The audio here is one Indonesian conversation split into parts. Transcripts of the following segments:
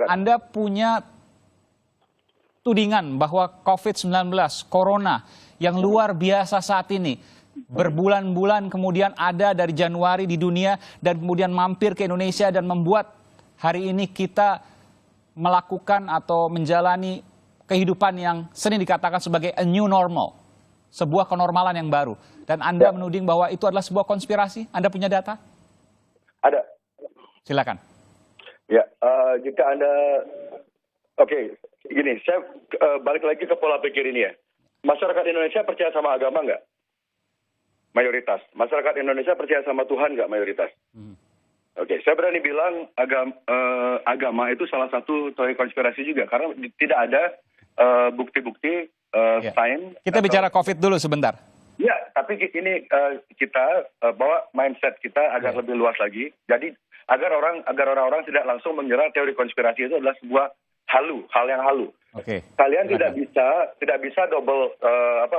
silakan. Anda punya tudingan bahwa COVID-19, Corona yang luar biasa saat ini, berbulan-bulan kemudian ada dari Januari di dunia dan kemudian mampir ke Indonesia dan membuat hari ini kita melakukan atau menjalani kehidupan yang sering dikatakan sebagai a new normal, sebuah kenormalan yang baru. Dan Anda menuding bahwa itu adalah sebuah konspirasi? Anda punya data? Ada. Silakan. Ya, jika Anda, oke, gini, saya balik lagi ke pola pikir ini ya. Masyarakat Indonesia percaya sama agama nggak? Mayoritas. Masyarakat Indonesia percaya sama Tuhan nggak? Mayoritas. Oke, saya berani bilang agama itu salah satu teori konspirasi juga, karena tidak ada bukti-bukti sains. Kita bicara COVID dulu sebentar. Ya, tapi ini kita bawa mindset kita agar lebih luas lagi. Jadi agar orang-orang tidak langsung mengira teori konspirasi itu adalah sebuah hal yang halu. Oke. Kalian tidak bisa double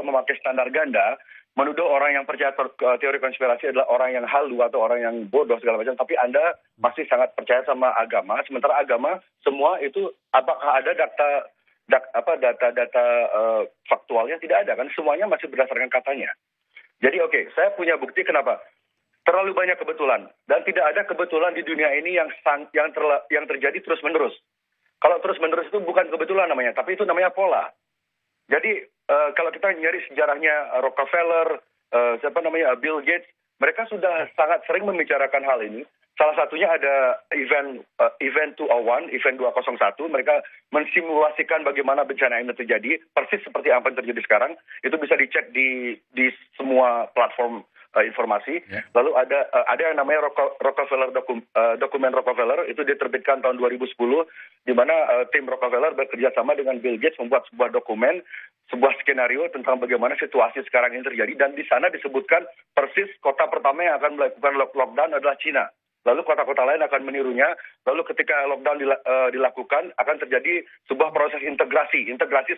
memakai standar ganda menuduh orang yang percaya teori konspirasi adalah orang yang halu atau orang yang bodoh segala macam. Tapi Anda masih sangat percaya sama agama. Sementara agama semua itu apakah ada data faktualnya? Tidak ada kan, semuanya masih berdasarkan katanya. Jadi oke, saya punya bukti kenapa. Terlalu banyak kebetulan dan tidak ada kebetulan di dunia ini yang terjadi terus-menerus. Kalau terus-menerus itu bukan kebetulan namanya, tapi itu namanya pola. Jadi kalau kita nyari sejarahnya Rockefeller, Bill Gates, mereka sudah sangat sering membicarakan hal ini. Salah satunya ada event 201, event 201, mereka mensimulasikan bagaimana bencana ini terjadi, persis seperti apa yang terjadi sekarang. Itu bisa dicek di semua platform informasi. Lalu ada yang namanya Rockefeller dokumen Rockefeller, itu diterbitkan tahun 2010, di mana tim Rockefeller bekerja sama dengan Bill Gates membuat sebuah dokumen, sebuah skenario tentang bagaimana situasi sekarang ini terjadi, dan di sana disebutkan persis kota pertama yang akan melakukan lockdown adalah Cina. Lalu kota-kota lain akan menirunya. Lalu ketika lockdown dilakukan, akan terjadi sebuah proses integrasi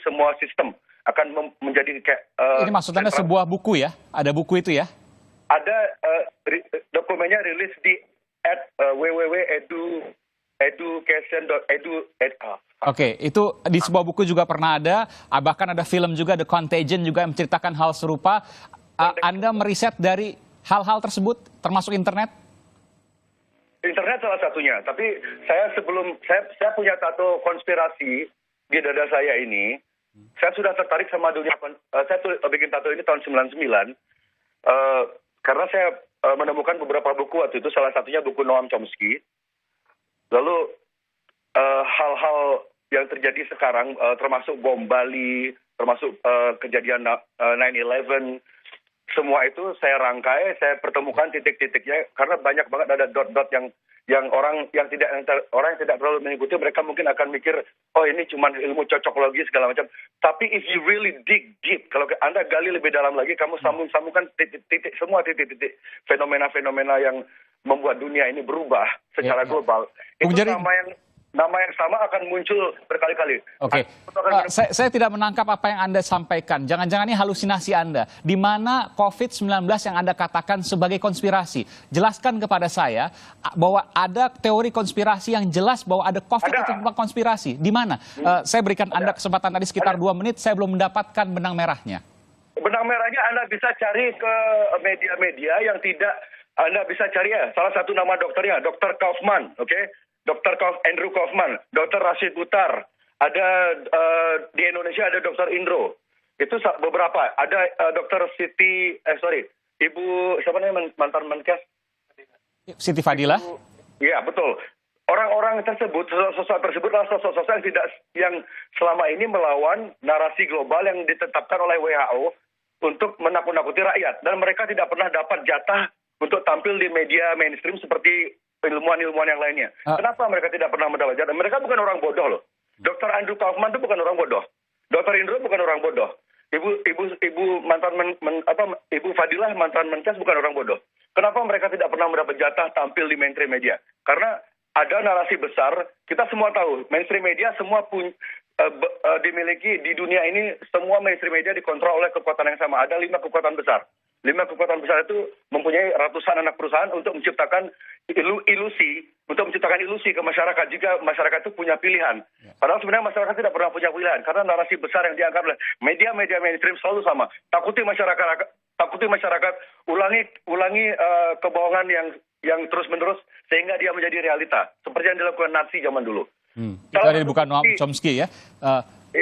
semua sistem akan menjadi kayak. Ini maksudnya sebuah buku ya? Ada buku itu ya? Ada dokumennya rilis di www.education.edu. Oke, itu di sebuah buku juga pernah ada, bahkan ada film juga, The Contagion juga yang menceritakan hal serupa. Anda meriset dari hal-hal tersebut, termasuk internet? Internet salah satunya, tapi saya punya tato konspirasi di dada saya ini. Saya sudah tertarik sama dunia, saya bikin tato ini tahun 99, karena saya menemukan beberapa buku waktu itu, salah satunya buku Noam Chomsky. Lalu hal-hal yang terjadi sekarang, termasuk bom Bali, termasuk kejadian 9/11, semua itu saya rangkai, saya pertemukan titik-titiknya, karena banyak banget ada dot-dot yang orang yang tidak terlalu mengikuti, mereka mungkin akan mikir, oh ini cuma ilmu cocokologi segala macam. Tapi if you really dig deep, kalau Anda gali lebih dalam lagi, kamu sambung-sambungkan semua titik-titik fenomena-fenomena yang membuat dunia ini berubah secara global. Itu nama yang sama akan muncul berkali-kali. Oke, saya tidak menangkap apa yang Anda sampaikan. Jangan-jangan ini halusinasi Anda. Di mana COVID-19 yang Anda katakan sebagai konspirasi? Jelaskan kepada saya bahwa ada teori konspirasi yang jelas bahwa ada COVID itu memang konspirasi. Di mana? Saya berikan Anda kesempatan tadi sekitar 2 menit, saya belum mendapatkan benang merahnya. Benang merahnya Anda bisa cari ke media-media yang tidak, Anda bisa cari ya. Salah satu nama dokternya, Dr. Kaufman, oke? Dr. Andrew Kaufman, Dr. Rashid Uttar, ada di Indonesia ada Dr. Indro, itu beberapa, ada Dr. Ibu siapa namanya mantan Menkes? Siti Fadila? Iya betul. Orang-orang tersebut, sosok tersebut adalah sosok-sosok yang selama ini melawan narasi global yang ditetapkan oleh WHO untuk menakut-nakuti rakyat, dan mereka tidak pernah dapat jatah untuk tampil di media mainstream seperti ilmuwan-ilmuwan yang lainnya. Kenapa mereka tidak pernah mendapat jatah? Mereka bukan orang bodoh loh. Dr. Andrew Kaufman itu bukan orang bodoh. Dr. Indro bukan orang bodoh. Ibu Fadilah mantan Menkes bukan orang bodoh. Kenapa mereka tidak pernah mendapat jatah tampil di mainstream media? Karena ada narasi besar. Kita semua tahu mainstream media semua dimiliki di dunia ini, semua mainstream media dikontrol oleh kekuatan yang sama. Ada 5 kekuatan besar. 5 kekuatan besar itu mempunyai ratusan anak perusahaan untuk menciptakan ilusi ke masyarakat jika masyarakat itu punya pilihan. Padahal sebenarnya masyarakat tidak pernah punya pilihan karena narasi besar yang diangkat oleh media-media mainstream selalu sama. Takuti masyarakat ulangi kebohongan yang terus-menerus sehingga dia menjadi realita seperti yang dilakukan Nazi zaman dulu. Itu dari bukan Noam Chomsky ya,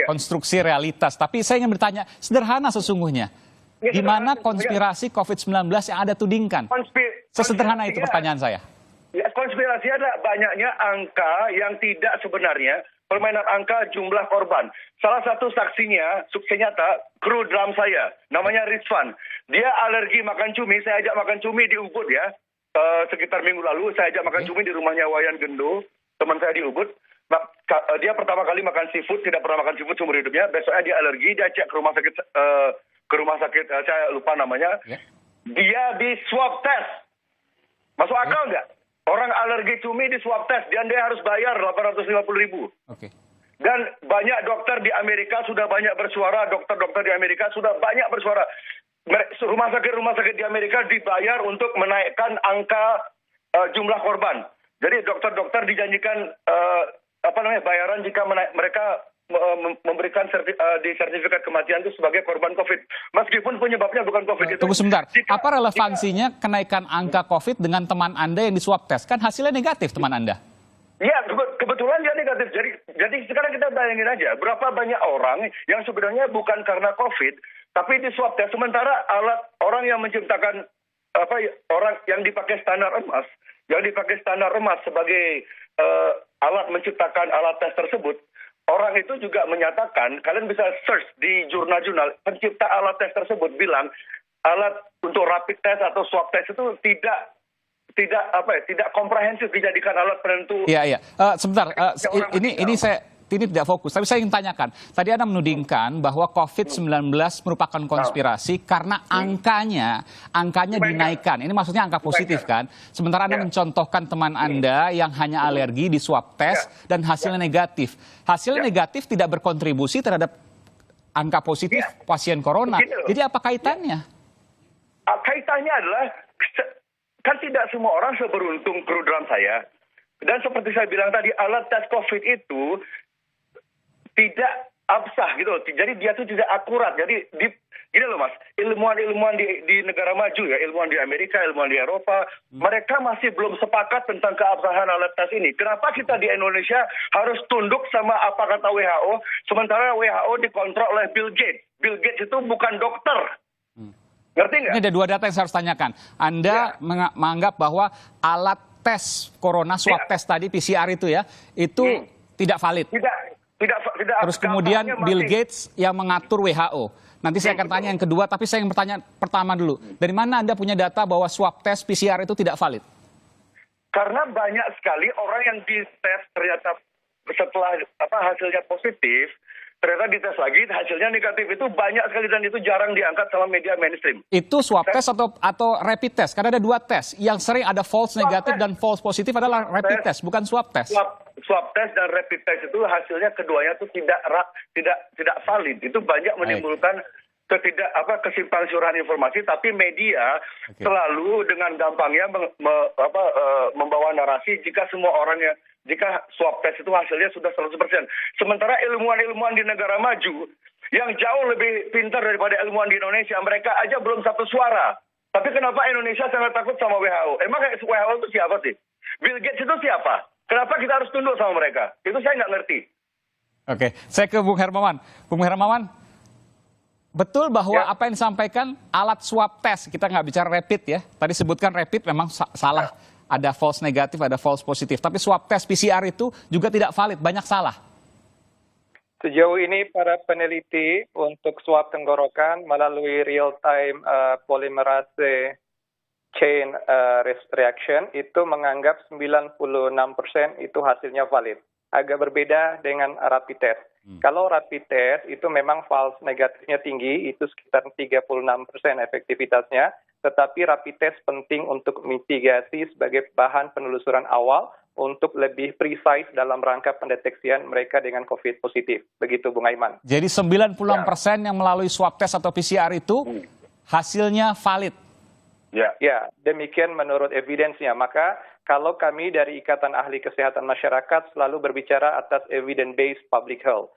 konstruksi realitas. Tapi saya ingin bertanya, sederhana sesungguhnya. Di mana konspirasi COVID-19 yang Anda tudingkan? Sesederhana itu pertanyaan saya. Ya, konspirasi adalah banyaknya angka yang tidak sebenarnya, permainan angka jumlah korban. Salah satu saksinya, sukses nyata, kru drum saya, namanya Rizwan. Dia alergi makan cumi, saya ajak makan cumi di Ubud ya. Sekitar minggu lalu, saya ajak makan cumi di rumahnya Wayan Gendo, teman saya di Ubud. Dia pertama kali makan seafood, tidak pernah makan seafood seumur hidupnya. Besoknya dia alergi, dia cek ke rumah sakit, saya lupa namanya. Dia di swab test. Masuk akal nggak? Orang alergi cumi di swab test, dan dia harus bayar 850.000. Dan banyak dokter di Amerika sudah banyak bersuara, dokter-dokter di Amerika sudah banyak bersuara. Rumah sakit di Amerika dibayar untuk menaikkan angka jumlah korban. Jadi dokter-dokter dijanjikan bayaran jika mereka memberikan sertifikat kematian itu sebagai korban COVID. Meskipun penyebabnya bukan COVID itu. Tunggu sebentar, apa relevansinya kenaikan angka COVID dengan teman Anda yang di swab test? Kan hasilnya negatif teman Anda. Ya, kebetulan dia negatif. Jadi sekarang kita bayangin aja, berapa banyak orang yang sebenarnya bukan karena COVID, tapi di swab test. Sementara orang yang menciptakan, orang yang dipakai standar emas sebagai alat menciptakan alat tes tersebut, orang itu juga menyatakan, kalian bisa search di jurnal-jurnal, pencipta alat tes tersebut bilang alat untuk rapid test atau swab test itu tidak komprehensif dijadikan alat penentu. Iya. Sebentar, ini tidak fokus. Tapi saya ingin tanyakan, tadi Anda menudingkan bahwa COVID-19 merupakan konspirasi karena angkanya dinaikkan. Ini maksudnya angka positif kan? Sementara Anda mencontohkan teman Anda yang hanya alergi di swab test dan hasilnya negatif. Hasilnya negatif tidak berkontribusi terhadap angka positif pasien corona. Jadi apa kaitannya? Kaitannya adalah, kan tidak semua orang seberuntung kru drum saya. Dan seperti saya bilang tadi, alat tes COVID itu tidak absah gitu. Jadi dia itu tidak akurat. Jadi gini loh Mas, ilmuwan di negara maju ya, ilmuwan di Amerika, ilmuwan di Eropa, mereka masih belum sepakat tentang keabsahan alat tes ini. Kenapa kita di Indonesia harus tunduk sama apa kata WHO, sementara WHO dikontrol oleh Bill Gates. Bill Gates itu bukan dokter. Ngerti nggak? Ini ada dua data yang saya harus tanyakan. Anda menganggap bahwa alat tes corona, swab test tadi, PCR itu ya, itu tidak valid. Tidak. Terus kemudian Bill Gates yang mengatur WHO. Nanti saya akan tanya yang kedua, tapi saya ingin bertanya pertama dulu. Dari mana Anda punya data bahwa swab test PCR itu tidak valid? Karena banyak sekali orang yang dites ternyata setelah hasilnya positif, ternyata dites lagi hasilnya negatif, itu banyak sekali dan itu jarang diangkat sama media mainstream. Itu swab test atau rapid test? Karena ada dua tes. Yang sering ada false negatif dan false positif adalah rapid test, bukan swab test. Swab test dan rapid test itu hasilnya keduanya itu tidak valid. Itu banyak menimbulkan kesimpang siuran informasi, tapi media selalu dengan gampangnya membawa narasi jika swab test itu hasilnya sudah 100%. Sementara ilmuwan-ilmuwan di negara maju yang jauh lebih pintar daripada ilmuwan di Indonesia, mereka aja belum satu suara. Tapi kenapa Indonesia sangat takut sama WHO? Emang WHO itu siapa sih? Bill Gates itu siapa? Kenapa kita harus tunduk sama mereka? Itu saya nggak ngerti. Oke, saya ke Bung Hermawan. Bung Hermawan, betul bahwa apa yang disampaikan alat swab test, kita nggak bicara rapid ya. Tadi sebutkan rapid memang salah. Ada false negatif, ada false positif. Tapi swab test PCR itu juga tidak valid, banyak salah. Sejauh ini para peneliti untuk swab tenggorokan melalui real-time polymerase chain reaction itu menganggap 96% itu hasilnya valid. Agak berbeda dengan rapid test. Kalau rapid test itu memang false negatifnya tinggi, itu sekitar 36% efektivitasnya. Tetapi rapid test penting untuk mitigasi sebagai bahan penelusuran awal untuk lebih precise dalam rangka pendeteksian mereka dengan COVID positif. Begitu Bung Aiman. Jadi 96% yang melalui swab test atau PCR itu hasilnya valid. Ya. Ya, demikian menurut evidensnya. Maka kalau kami dari Ikatan Ahli Kesehatan Masyarakat selalu berbicara atas evidence-based public health.